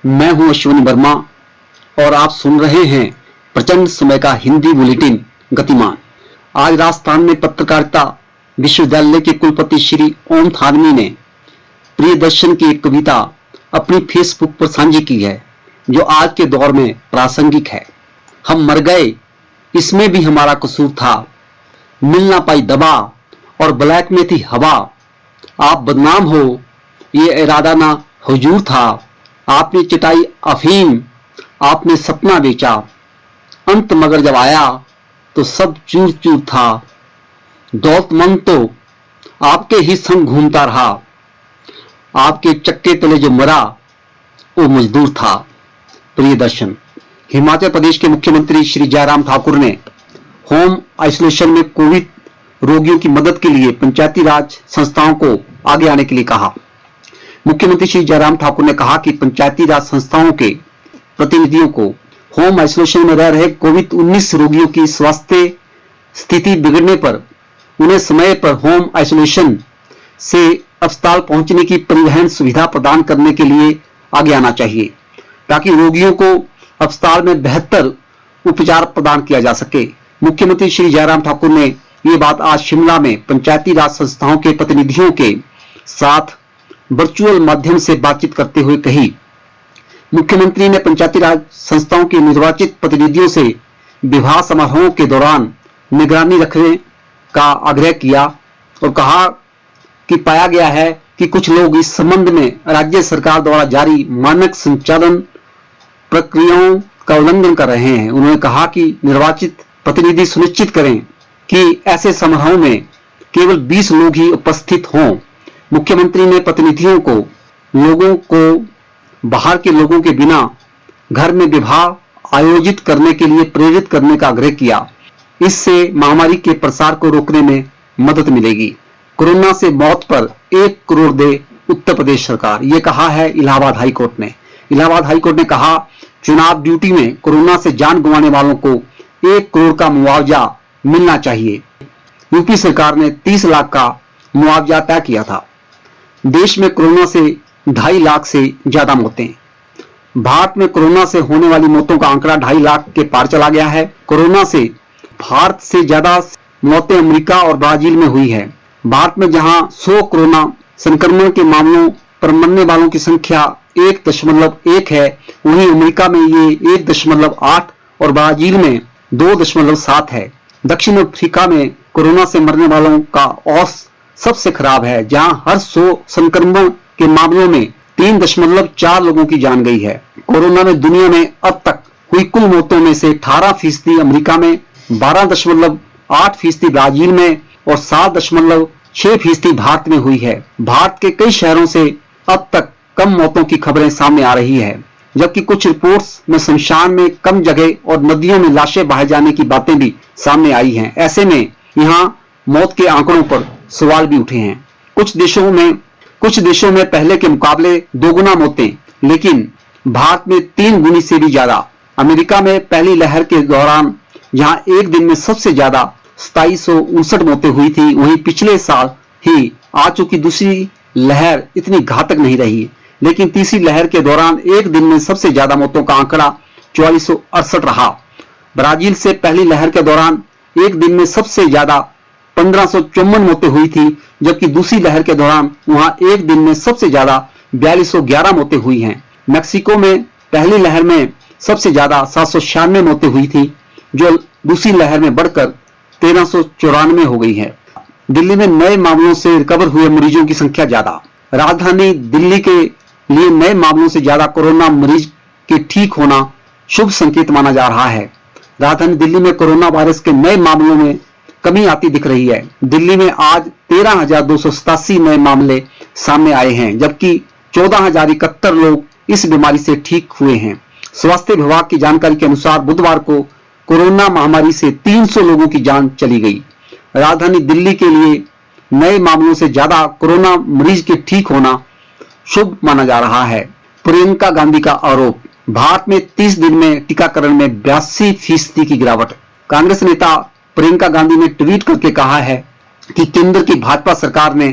मैं हूं अश्विनी वर्मा और आप सुन रहे हैं प्रचंड समय का हिंदी बुलेटिन गतिमान। आज राजस्थान में पत्रकारिता विश्वविद्यालय के कुलपति श्री ओम थानवी ने प्रियदर्शन की एक कविता अपनी फेसबुक पर साझी की है, जो आज के दौर में प्रासंगिक है। हम मर गए, इसमें भी हमारा कसूर था, मिल ना पाई दवा और ब्लैक में थी हवा। आप बदनाम हो, ये इरादा ना हुजूर था। आपने चिटाई अफीम, आपने सपना बेचा, अंत मगर जब आया तो सब चूर चूर था। दौलतमंद तो आपके ही संग घूमता रहा, आपके चक्के तले जो मरा वो मजदूर था। प्रियदर्शन। हिमाचल प्रदेश के मुख्यमंत्री श्री जयराम ठाकुर ने होम आइसोलेशन में कोविड रोगियों की मदद के लिए पंचायती राज संस्थाओं को आगे आने के लिए कहा। मुख्यमंत्री श्री जयराम ठाकुर ने कहा कि पंचायती राज संस्थाओं के प्रतिनिधियों को होम आइसोलेशन में रह रहे कोविड-19 रोगियों की स्वास्थ्य स्थिति बिगड़ने पर उन्हें समय पर होम आइसोलेशन से अस्पताल पहुंचने की परिवहन सुविधा प्रदान करने के लिए आगे आना चाहिए, ताकि रोगियों को अस्पताल में बेहतर उपचार प्रदान किया जा सके। मुख्यमंत्री श्री जयराम ठाकुर ने ये बात आज शिमला में पंचायती राज संस्थाओं के प्रतिनिधियों के साथ वर्चुअल माध्यम से बातचीत करते हुए कही। मुख्यमंत्री ने पंचायती राज संस्थाओं के निर्वाचित प्रतिनिधियों से विवाह समारोहों के दौरान निगरानी रखने का आग्रह किया और कहा कि पाया गया है कि कुछ लोग इस संबंध में राज्य सरकार द्वारा जारी मानक संचालन प्रक्रियाओं का उल्लंघन कर रहे हैं। उन्होंने कहा कि निर्वाचित प्रतिनिधि सुनिश्चित करें कि ऐसे समारोहों में केवल 20 लोग ही उपस्थित हों। मुख्यमंत्री ने प्रतिनिधियों को लोगों को बाहर के लोगों के बिना घर में विवाह आयोजित करने के लिए प्रेरित करने का आग्रह किया। इससे महामारी के प्रसार को रोकने में मदद मिलेगी। कोरोना से मौत पर 1 करोड़ दे उत्तर प्रदेश सरकार, ये कहा है इलाहाबाद हाईकोर्ट ने। इलाहाबाद हाईकोर्ट ने कहा, चुनाव ड्यूटी में कोरोना से जान गंवाने वालों को 1 करोड़ का मुआवजा मिलना चाहिए। यूपी सरकार ने 30 लाख का मुआवजा तय किया था। देश में कोरोना से 2.5 लाख से ज्यादा मौतें। भारत में कोरोना से होने वाली मौतों का आंकड़ा 2.5 लाख के पार चला गया है। कोरोना से भारत से ज्यादा मौतें अमेरिका और ब्राजील में हुई है। भारत में जहां 100 कोरोना संक्रमण के मामलों पर मरने वालों की संख्या 1.1 है, वहीं अमेरिका में ये 1.8 और ब्राजील में 2.7 है। दक्षिण अफ्रीका में कोरोना से मरने वालों का औसत सबसे खराब है, जहां हर 100 संक्रमण के मामलों में 3.4 लोगों की जान गई है। कोरोना में दुनिया में अब तक हुई कुल मौतों में से 18% अमेरिका में, 12.8% ब्राजील में और 7.6% भारत में हुई है। भारत के कई शहरों से अब तक कम मौतों की खबरें सामने आ रही है, जबकि कुछ रिपोर्ट्स में शमशान में कम जगह और नदियों में लाशें बहाए जाने की बातें भी सामने आई हैं। ऐसे में यहाँ मौत के आंकड़ों पर सवाल भी उठे हैं। कुछ देशों में पहले के मुकाबले 2 गुना मौतें, लेकिन भारत में 3 गुनी से भी ज्यादा। अमेरिका में पहली लहर के दौरान जहां एक दिन में सबसे ज्यादा 2759 मौतें हुई थी, वहीं पिछले साल ही आ चुकी दूसरी लहर इतनी घातक नहीं रही, लेकिन तीसरी लहर के दौरान एक दिन में सबसे ज्यादा मौतों का आंकड़ा 4468 रहा। ब्राजील से पहली लहर के दौरान एक दिन में सबसे ज्यादा 1554 मौतें हुई थी, जबकि दूसरी लहर के दौरान वहां एक दिन में सबसे ज्यादा 4211 मौतें हुई हैं। मैक्सिको में पहली लहर में सबसे ज्यादा 796 मौतें हुई थी, जो दूसरी लहर में बढ़कर 1394 हो गई है। दिल्ली में नए मामलों से रिकवर हुए मरीजों की संख्या ज्यादा। राजधानी दिल्ली के लिए नए मामलों से ज्यादा कोरोना मरीज के ठीक होना शुभ संकेत माना जा रहा है। राजधानी दिल्ली में कोरोना वायरस के नए मामलों में कमी आती दिख रही है। दिल्ली में आज 13,287 नए मामले सामने आए हैं, जबकि 14,071 लोग इस बीमारी से ठीक हुए हैं। स्वास्थ्य विभाग की जानकारी के अनुसार बुधवार को कोरोना महामारी से 300 लोगों की जान चली गई। राजधानी दिल्ली के लिए नए मामलों से ज्यादा कोरोना मरीज के ठीक होना शुभ माना जा रहा है। प्रियंका गांधी का आरोप, भारत में 30 दिन में टीकाकरण में 82% की गिरावट। कांग्रेस नेता प्रियंका गांधी ने ट्वीट करके कहा है कि केंद्र की भाजपा सरकार ने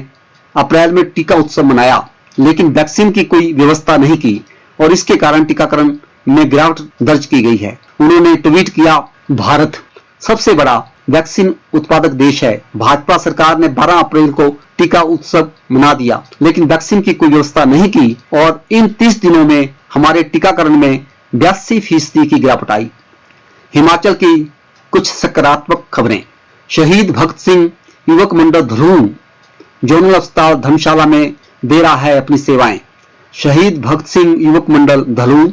अप्रैल में टीका उत्सव मनाया, लेकिन वैक्सीन की कोई व्यवस्था नहीं की। और इसके कारण टीकाकरण में गिरावट दर्ज की गई है। उन्होंने ट्वीट किया, भारत सबसे बड़ा वैक्सीन उत्पादक देश है। भाजपा सरकार ने 12 अप्रैल को टीका उत्सव मना दिया, लेकिन वैक्सीन की कोई व्यवस्था नहीं की और इन 30 दिनों में हमारे टीकाकरण में 82% की गिरावट आई। हिमाचल की कुछ सकारात्मक खबरें। शहीद भगत सिंह युवक मंडल धलू जोनल अस्पताल धर्मशाला में दे रहा है अपनी सेवाएं। शहीद भगत सिंह युवक मंडल धलू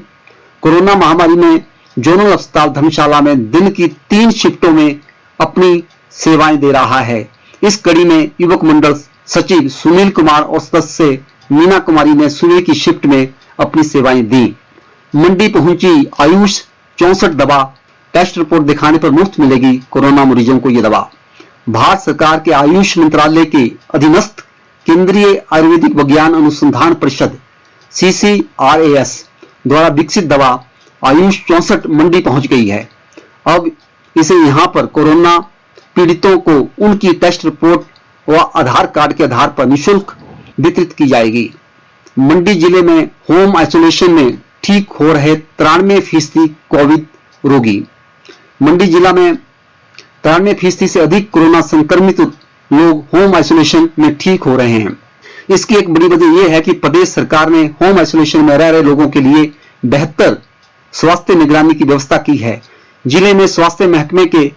कोरोना महामारी में जोनल अस्पताल धर्मशाला में दिन की 3 शिफ्टों में अपनी सेवाएं दे रहा है। इस कड़ी में युवक मंडल सचिव सुनील कुमार और सदस्य मीना कुमारी ने सुबह की शिफ्ट में अपनी सेवाएं दी। मंडी पहुंची आयुष 64 दवा, टेस्ट रिपोर्ट दिखाने पर मुफ्त मिलेगी कोरोना मरीजों को ये दवा। भारत सरकार के आयुष मंत्रालय के अधीनस्थ केंद्रीय आयुर्वेदिक विज्ञान अनुसंधान परिषद CCRAS द्वारा विकसित दवा आयुष 64 मंडी पहुंच गई है। अब इसे यहां पर कोरोना पीड़ितों को उनकी टेस्ट रिपोर्ट व आधार कार्ड के आधार पर निःशुल्क वितरित की जाएगी। मंडी जिले में होम आइसोलेशन में ठीक हो रहे 93% कोविड रोगी। मंडी जिला में 93% से अधिक कोरोना संक्रमित लोग होम आइसोलेशन में ठीक हो रहे हैं। इसकी एक बड़ी वजह यह है कि प्रदेश सरकार ने होम आइसोलेशन में रह रहे लोगों के लिए बेहतर स्वास्थ्य निगरानी की व्यवस्था की है। जिले में स्वास्थ्य महकमे के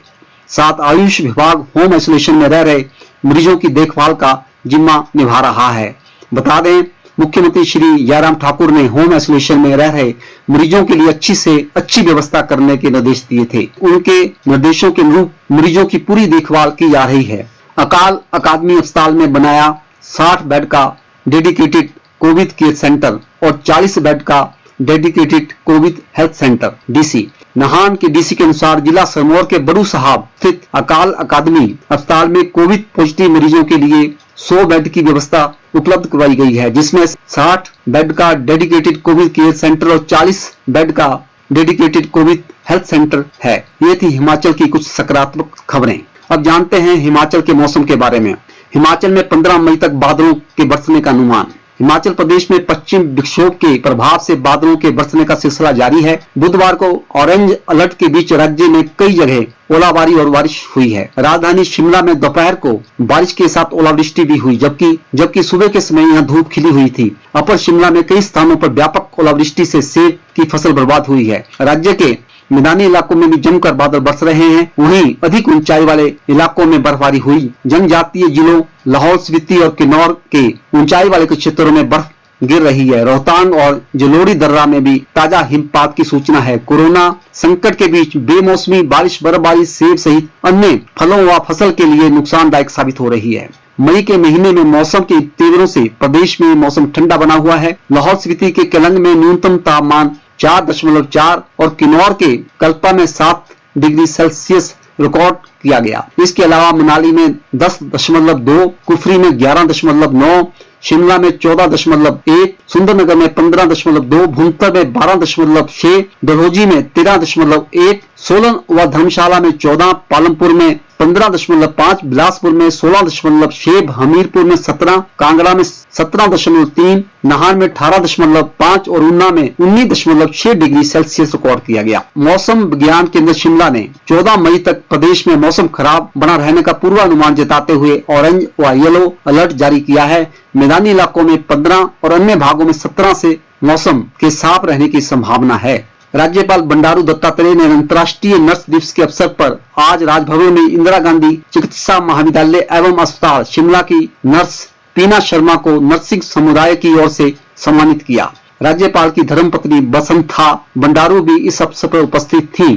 साथ आयुष विभाग होम आइसोलेशन में रह रहे मरीजों की देखभाल का जिम्मा निभा रहा है। बता दें, मुख्यमंत्री श्री जयराम ठाकुर ने होम आइसोलेशन में रह रहे मरीजों के लिए अच्छी से अच्छी व्यवस्था करने के निर्देश दिए थे। उनके निर्देशों के अनुरूप मरीजों की पूरी देखभाल की जा रही है। अकाल अकादमी अस्पताल में बनाया 60 बेड का डेडिकेटेड कोविड केयर सेंटर और 40 बेड का dedicated Covid health centre. DC Nahan के डीसी के अनुसार जिला सिरमौर के बड़ू साहब स्थित अकाल अकादमी अस्पताल में कोविड पॉजिटिव मरीजों के लिए 100 बेड की व्यवस्था उपलब्ध करवाई गई है, जिसमें 60 बेड का डेडिकेटेड कोविड केयर सेंटर और 40 बेड का डेडिकेटेड कोविड हेल्थ सेंटर है। ये थी हिमाचल की कुछ सकारात्मक खबरें। अब जानते हैं हिमाचल के मौसम के बारे में। हिमाचल में 15 मई तक बादलों के बरसने का अनुमान। हिमाचल प्रदेश में पश्चिम विक्षोभ के प्रभाव से बादलों के बरसने का सिलसिला जारी है। बुधवार को ऑरेंज अलर्ट के बीच राज्य में कई जगह ओलावृष्टि और बारिश हुई है। राजधानी शिमला में दोपहर को बारिश के साथ ओलावृष्टि भी हुई, जबकि सुबह के समय यहां धूप खिली हुई थी। अपर शिमला में कई स्थानों पर व्यापक ओलावृष्टि से सेब की फसल बर्बाद हुई है। राज्य के मैदानी इलाकों में भी जमकर बादल बरस रहे हैं। वहीं अधिक ऊंचाई वाले इलाकों में बर्फबारी हुई। जनजातीय जिलों लाहौल स्पीति और किन्नौर के ऊंचाई वाले कुछ क्षेत्रों में बर्फ गिर रही है। रोहतांग और जलोड़ी दर्रा में भी ताजा हिमपात की सूचना है। कोरोना संकट के बीच बेमौसमी बारिश बर्फबारी सेब सहित अन्य फलों व फसल के लिए नुकसानदायक साबित हो रही है। मई के महीने में मौसम के तेवरों से प्रदेश में मौसम ठंडा बना हुआ है। लाहौल स्पीति के केलंग में न्यूनतम तापमान 4.4 और किन्नौर के कल्पा में 7 डिग्री सेल्सियस रिकॉर्ड किया गया। इसके अलावा मनाली में 10.2, कुफरी में 11.9, शिमला में 14.1, सुंदरनगर में 15.2, भुंतर में 12.6, डलहौजी में 13.1, सोलन व धर्मशाला में 14, पालमपुर में 15.5, बिलासपुर में 16.6, हमीरपुर में 17, कांगड़ा में 17.3, नाहन में 18.5 और ऊना में 19.6 डिग्री सेल्सियस रिकॉर्ड किया गया। मौसम विज्ञान केंद्र शिमला ने 14 मई तक प्रदेश में मौसम खराब बना रहने का पूर्वानुमान जताते हुए ऑरेंज व येलो अलर्ट जारी किया है। मैदानी इलाकों में 15 और अन्य भागों में 17 से मौसम के साफ रहने की संभावना है। राज्यपाल बंडारू दत्तात्रेय ने अंतर्राष्ट्रीय नर्स दिवस के अवसर पर आज राजभवन में इंदिरा गांधी चिकित्सा महाविद्यालय एवं अस्पताल शिमला की नर्स पीना शर्मा को नर्सिंग समुदाय की ओर से सम्मानित किया। राज्यपाल की धर्मपत्नी बसंथा बंडारू भी इस अवसर पर उपस्थित थी।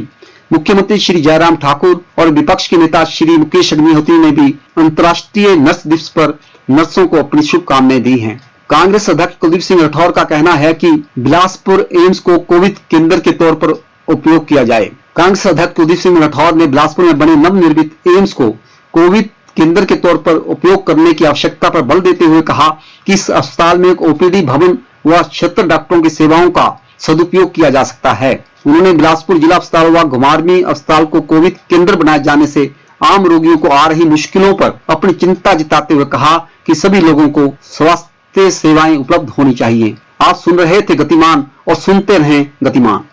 मुख्यमंत्री श्री जयराम ठाकुर और विपक्ष के नेता श्री मुकेश अग्निहोत्री ने भी अंतर्राष्ट्रीय नर्स दिवस पर नर्सों को अपनी शुभकामनाएं दी हैं। कांग्रेस अध्यक्ष कुलदीप सिंह राठौर का कहना है कि बिलासपुर एम्स को कोविड केंद्र के तौर पर उपयोग किया जाए। कांग्रेस अध्यक्ष कुलदीप सिंह राठौर ने बिलासपुर में बने नवनिर्मित एम्स को कोविड केंद्र के तौर पर उपयोग करने की आवश्यकता पर बल देते हुए कहा कि इस अस्पताल में एक ओपीडी भवन व 76 डॉक्टरों की सेवाओं का सदुपयोग किया जा सकता है। उन्होंने बिलासपुर जिला अस्पताल व घुमारवीं अस्पताल को कोविड केंद्र बनाए जाने से आम रोगियों को आ रही मुश्किलों पर अपनी चिंता जताते हुए कहा कि सभी लोगों को स्वास्थ्य सेवाएं उपलब्ध होनी चाहिए। आप सुन रहे थे गतिमान और सुनते रहें गतिमान।